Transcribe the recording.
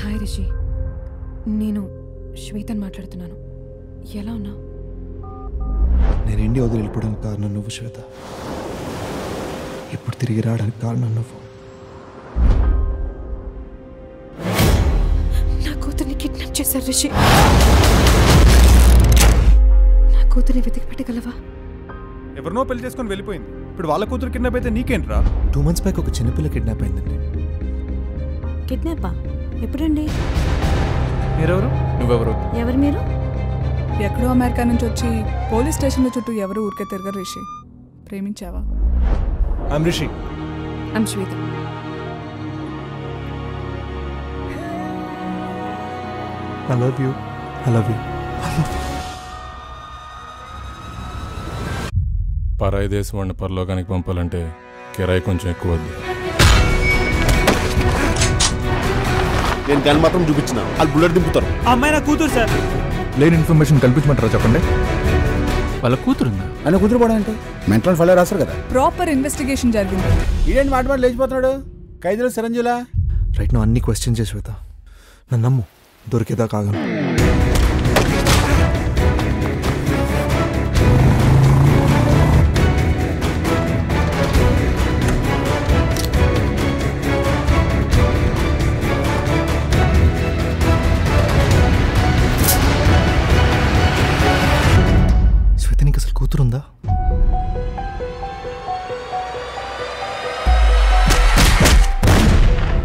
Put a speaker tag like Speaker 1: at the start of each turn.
Speaker 1: Hi Rishi, నేను శ్వేతని మాట్లాడుతున్నాను. ఎలా ఉన్నా?
Speaker 2: నేను ఇండియా వదిలి వెళ్ళిపోవడానికి కారణం నువ్వు శ్వేత. ఇప్పుడు తిరిగి రావడానికి కారణం నువ్వు.
Speaker 1: నా కూతుర్ని కిడ్నాప్ చేశారు రిషి. నా కూతుర్ని వెతికి పెట్టగలవా?
Speaker 3: ఎవరినో పెళ్లి చేసుకొని వెళ్ళిపోయింది. ఇప్పుడు వాళ్ళ కూతురు కిడ్నాప్ అయితే నీకేంట్రా?
Speaker 2: 2 months బ్యాక్ ఒక చిన్నపిల్ల కిడ్నాప్ అయిందండి.
Speaker 4: కిడ్నాపా? ఎప్పుడండి?
Speaker 3: మీరెవరు? నువ్వెవరు?
Speaker 4: ఎవరు మీరు?
Speaker 5: ఎక్కడో అమెరికా నుంచి వచ్చి పోలీస్ స్టేషన్ల చుట్టూ ఎవరు ఊరికే తిరగరు రిషి. ప్రేమించావా?
Speaker 3: I'm Rishi.
Speaker 1: I'm Shweta.
Speaker 2: I love you. I love you. I love you.
Speaker 6: పరాయి దేశం వాడిని పరలోకానికి పంపాలంటే కిరాయి కొంచెం ఎక్కువ వద్దు.
Speaker 7: నేను గన్ మాత్రం చూపించిన వాళ్ళు బుల్లెట్ దింపుతారు.
Speaker 3: అమ్మాయి నా కూతురు సార్.
Speaker 2: లేని ఇన్ఫర్మేషన్ కల్పించమంటారా చెప్పండి.
Speaker 8: వాళ్ళ కూతురుందా?
Speaker 7: ఆయన కూతురు పోవడం అంటే మెంటల్ ఫైల్ రాస్తారు కదా.
Speaker 5: ప్రాపర్ ఇన్వెస్టిగేషన్ జరిగింది.
Speaker 7: ఈడేంటి మాట లేచిపోతున్నాడు? ఖైదీలో చిరంజీవులా?
Speaker 2: రైట్ నువ్వు అన్ని క్వశ్చన్ చేసి శ్వేత. నన్ను నమ్ము, దొరికేదా కాగను.